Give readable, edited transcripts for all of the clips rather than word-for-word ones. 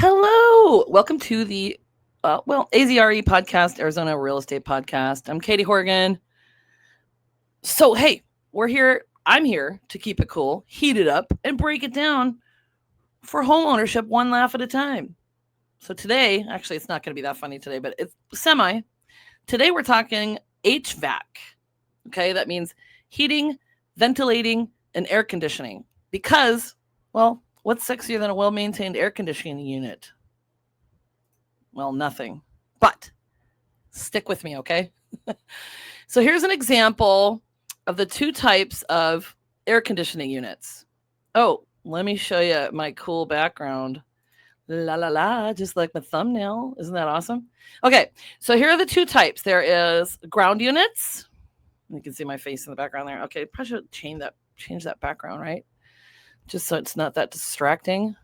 Hello. Welcome to the AZRE podcast, Arizona Real Estate Podcast. I'm Katie Horgan. So, hey, we're here. I'm here to keep it cool, heat it up, and break it down for home ownership one laugh at a time. So today, actually, it's not going to be that funny today, but it's semi. Today, we're talking HVAC. Okay, that means heating, ventilating, and air conditioning. Because, well, what's sexier than a well-maintained air conditioning unit? Well, nothing. But stick with me, okay? So here's an example of the two types of air conditioning units. Oh, let me show you my cool background. La la la, just like my thumbnail. Isn't that awesome? Okay, so here are the two types. There is ground units. You can see my face in the background there. Okay, probably should change that background, right? Just so it's not that distracting.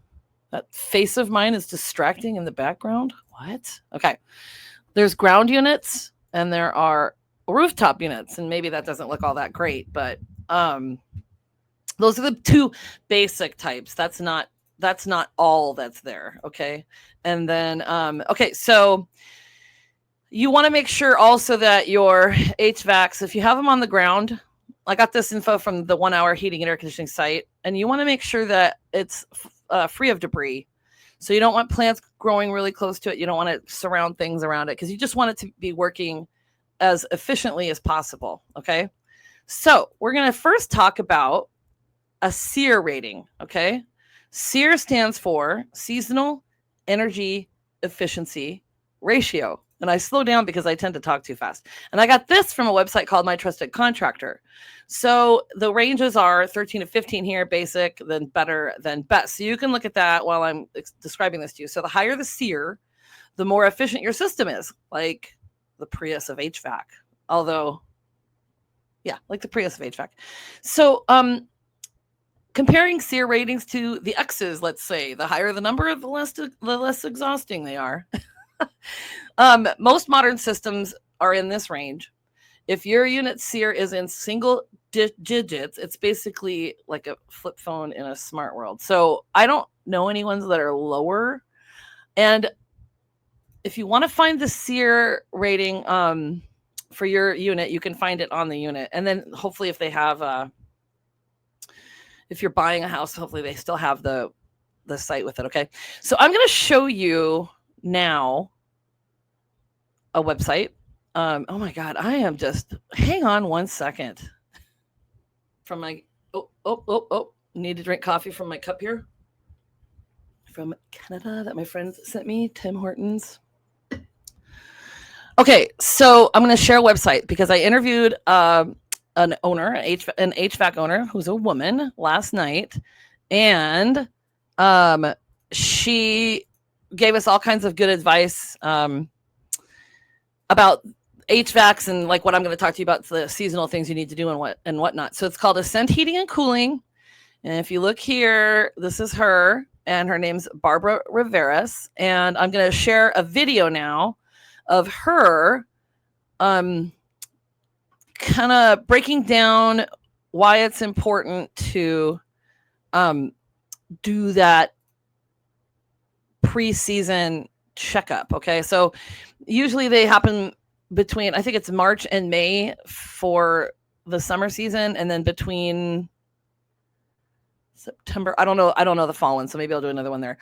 That face of mine is distracting in the background. What? Okay. There's ground units and there are rooftop units, and maybe that doesn't look all that great, but those are the two basic types. That's not all that's there. Okay. And then okay, so you want to make sure also that your HVACs, if you have them on the ground, I got this info from the 1 Hour Heating and Air Conditioning site, and you want to make sure that it's free of debris. So you don't want plants growing really close to it. You don't want to surround things around it because you just want it to be working as efficiently as possible. Okay. So we're going to first talk about a SEER rating. Okay. SEER stands for Seasonal Energy Efficiency Ratio. And I slow down because I tend to talk too fast. And I got this from a website called My Trusted Contractor. So the ranges are 13 to 15 here, basic, then better, then best. So you can look at that while I'm describing this to you. So the higher the SEER, the more efficient your system is, like the Prius of HVAC. Although, yeah, like the Prius of HVAC. So comparing SEER ratings to the X's, let's say, the higher the number, the less exhausting they are. Most modern systems are in this range. If your unit SEER is in single digits, it's basically like a flip phone in a smart world. So I don't know any ones that are lower. And if you want to find the SEER rating for your unit, you can find it on the unit. And then hopefully if they have, if you're buying a house, hopefully they still have the site with it. Okay. So I'm going to show you now a website. Oh my God, I am just, hang on one second. From my, need to drink coffee from my cup here. From Canada that my friends sent me, Tim Hortons. Okay, so I'm going to share a website because I interviewed an owner, an HVAC owner who's a woman last night. And she gave us all kinds of good advice about HVACs and like what I'm going to talk to you about, the seasonal things you need to do and whatnot. So it's called Ascent Heating and Cooling. And if you look here, this is her, and her name's Barbara Riveras. And I'm going to share a video now of her kind of breaking down why it's important to do that pre-season checkup. Okay. So usually they happen between, I think it's March and May for the summer season. And then between September, I don't know the fall one. So maybe I'll do another one there,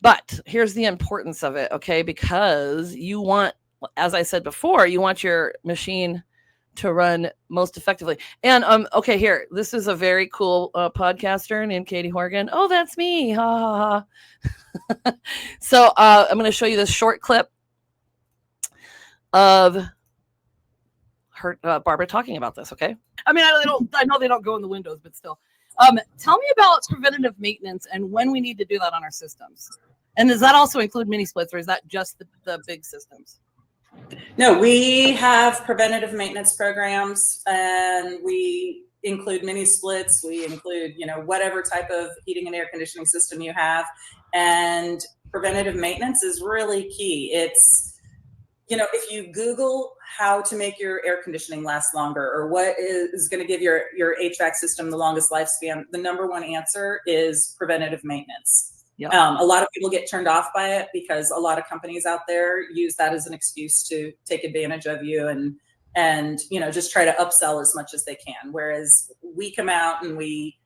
but here's the importance of it. Okay. Because you want, as I said before, you want your machine to run most effectively. And okay, here, this is a very cool podcaster named Katie Horgan. Oh, that's me. Ha ha ha. So I'm going to show you this short clip of her Barbara talking about this. Okay. I mean, I know they don't go in the windows, but still. Tell me about preventative maintenance and when we need to do that on our systems. And does that also include mini splits, or is that just the big systems? No, we have preventative maintenance programs, and we include mini splits. We include, whatever type of heating and air conditioning system you have. And preventative maintenance is really key. It's, if you Google how to make your air conditioning last longer, or what is going to give your HVAC system the longest lifespan, the number one answer is preventative maintenance. Yeah. A lot of people get turned off by it because a lot of companies out there use that as an excuse to take advantage of you and just try to upsell as much as they can. Whereas we come out and we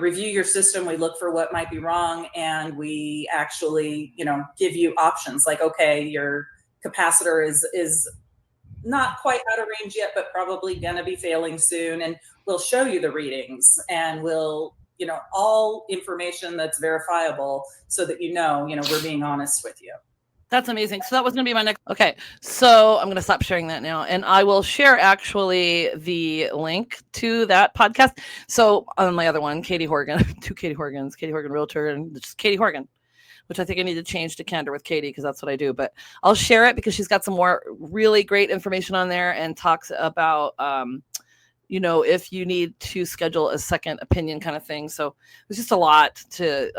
review your system, we look for what might be wrong, and we actually give you options like, okay, your capacitor is not quite out of range yet, but probably going to be failing soon. And we'll show you the readings, and we'll, all information that's verifiable so that we're being honest with you. That's amazing. So that was going to be my next. Okay. So I'm going to stop sharing that now. And I will share actually the link to that podcast. So on my other one, Katie Horgan, two Katie Horgans, Katie Horgan Realtor, and just Katie Horgan, which I think I need to change to Candor with Katie because that's what I do. But I'll share it because she's got some more really great information on there and talks about, if you need to schedule a second opinion kind of thing. So there's just a lot to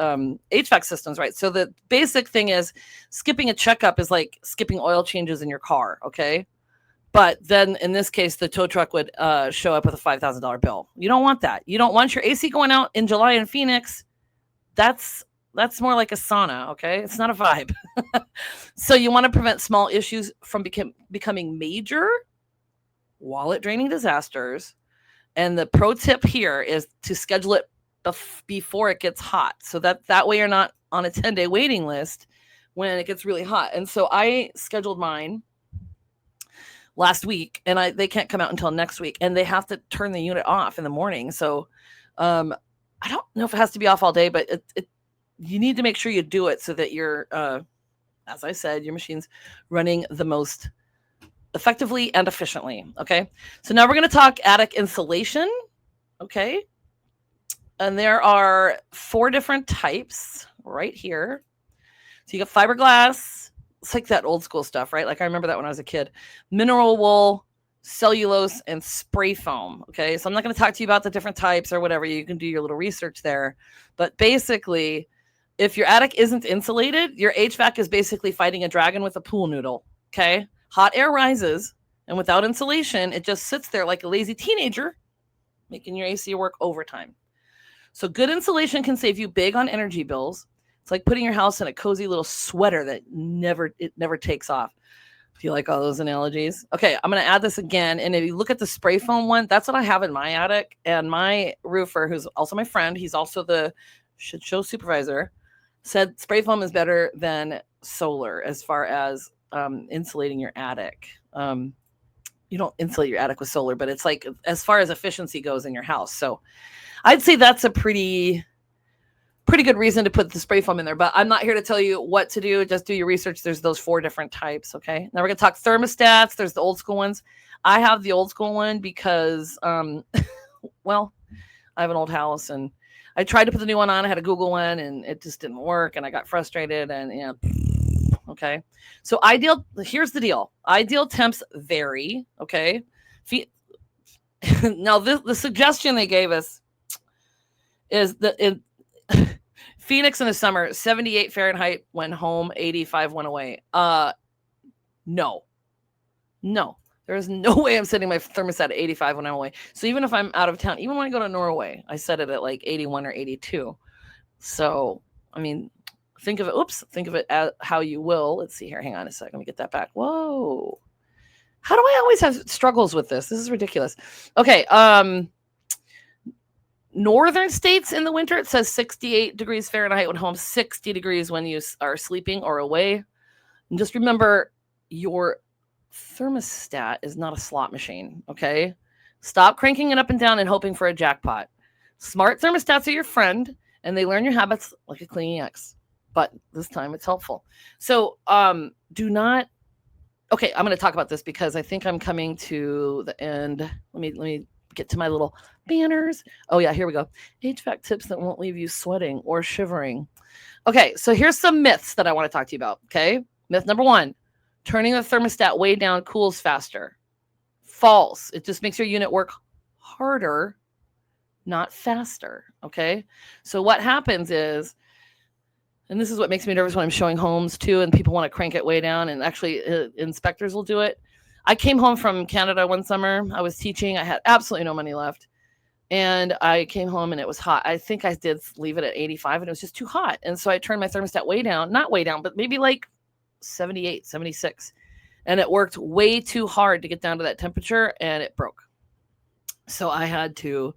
HVAC systems, right? So the basic thing is skipping a checkup is like skipping oil changes in your car, okay? But then in this case, the tow truck would show up with a $5,000 bill. You don't want that. You don't want your AC going out in July in Phoenix. That's more like a sauna, okay? It's not a vibe. So you want to prevent small issues from becoming major wallet draining disasters. And the pro tip here is to schedule it before it gets hot. So that way you're not on a 10-day waiting list when it gets really hot. And so I scheduled mine last week, and they can't come out until next week, and they have to turn the unit off in the morning. So I don't know if it has to be off all day, but you need to make sure you do it so that you're, as I said, your machine's running the most effectively and efficiently. Okay. So now we're going to talk attic insulation. Okay. And there are 4 different types right here. So you got fiberglass. It's like that old school stuff, right? Like I remember that when I was a kid. Mineral wool, cellulose, and spray foam. Okay. So I'm not going to talk to you about the different types or whatever. You can do your little research there. But basically, if your attic isn't insulated, your HVAC is basically fighting a dragon with a pool noodle. Okay. Hot air rises, and without insulation, it just sits there like a lazy teenager, making your AC work overtime. So good insulation can save you big on energy bills. It's like putting your house in a cozy little sweater that never takes off. If you like all those analogies. Okay, I'm going to add this again. And if you look at the spray foam one, that's what I have in my attic. And my roofer, who's also my friend, he's also the shit show supervisor, said spray foam is better than solar as far as insulating your attic. You don't insulate your attic with solar, but it's like as far as efficiency goes in your house. So I'd say that's a pretty good reason to put the spray foam in there, but I'm not here to tell you what to do. Just do your research. There's those 4 different types. Okay. Now we're going to talk thermostats. There's the old school ones. I have the old school one because, well, I have an old house and I tried to put the new one on. I had a Google one and it just didn't work. And I got frustrated and, okay. So here's the deal. Ideal temps vary. Okay. Now the suggestion they gave us is that in Phoenix in the summer, 78 Fahrenheit went home, 85 went away. No, there is no way I'm setting my thermostat at 85 when I'm away. So even if I'm out of town, even when I go to Norway, I set it at like 81 or 82. So, I mean, think of it as how you will. Let's see here. Hang on a second. Let me get that back. Whoa. How do I always have struggles with this? This is ridiculous. Okay. Northern states in the winter, it says 68 degrees Fahrenheit when home, 60 degrees when you are sleeping or away. And just remember, your thermostat is not a slot machine, okay? Stop cranking it up and down and hoping for a jackpot. Smart thermostats are your friend, and they learn your habits like a cleaning X. But this time it's helpful. So do not... Okay, I'm going to talk about this because I think I'm coming to the end. Let me get to my little banners. Oh yeah, here we go. HVAC tips that won't leave you sweating or shivering. Okay, so here's some myths that I want to talk to you about. Okay, myth number 1: turning the thermostat way down cools faster. False. It just makes your unit work harder, not faster. Okay, so what happens is, and this is what makes me nervous when I'm showing homes too, and people want to crank it way down, and actually inspectors will do it. I came home from Canada one summer. I was teaching. I had absolutely no money left. And I came home and it was hot. I think I did leave it at 85 and it was just too hot. And so I turned my thermostat way down, not way down, but maybe like 78, 76. And it worked way too hard to get down to that temperature and it broke. So I had to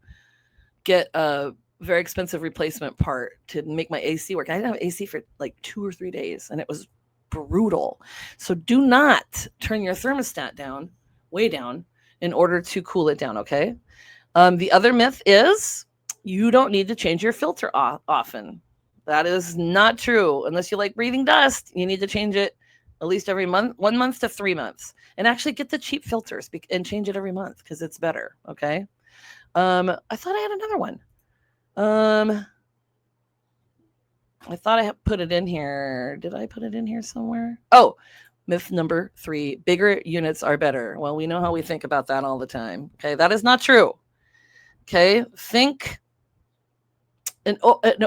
get a very expensive replacement part to make my AC work. I didn't have AC for like 2 or 3 days and it was brutal. So do not turn your thermostat down, way down, in order to cool it down, okay? The other myth is you don't need to change your filter often. That is not true. Unless you like breathing dust, you need to change it at least every month, 1 month to 3 months. And actually get the cheap filters and change it every month because it's better, okay? I thought I had another one. I thought I put it in here. Did I put it in here somewhere? Oh, myth number 3, bigger units are better. Well, we know how we think about that all the time. Okay, that is not true. Okay, think an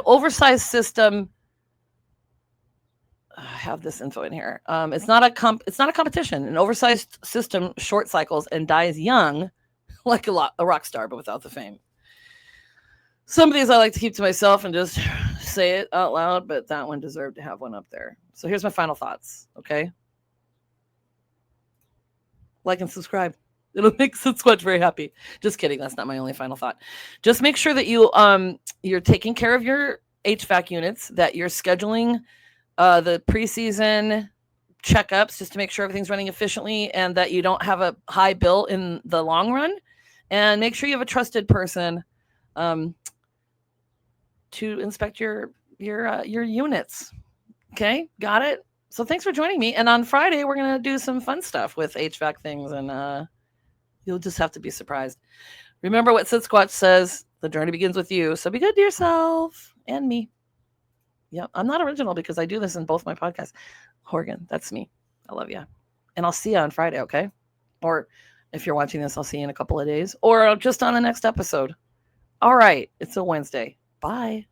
oversized system. I have this info in here. It's not a competition. An oversized system short cycles and dies young, like a rock star, but without the fame. Some of these I like to keep to myself and just say it out loud, but that one deserved to have one up there. So here's my final thoughts. Okay, like and subscribe. It'll make Sasquatch very happy. Just kidding. That's not my only final thought. Just make sure that you're taking care of your HVAC units, that you're scheduling the preseason checkups just to make sure everything's running efficiently and that you don't have a high bill in the long run. And make sure you have a trusted person to inspect your units. Okay, got it? So thanks for joining me. And on Friday, we're going to do some fun stuff with HVAC things and you'll just have to be surprised. Remember what Sasquatch says, the journey begins with you. So be good to yourself and me. Yep, I'm not original because I do this in both my podcasts. Horgan, that's me. I love you. And I'll see you on Friday, okay? Or if you're watching this, I'll see you in a couple of days. Or just on the next episode. All right, it's a Wednesday. Bye.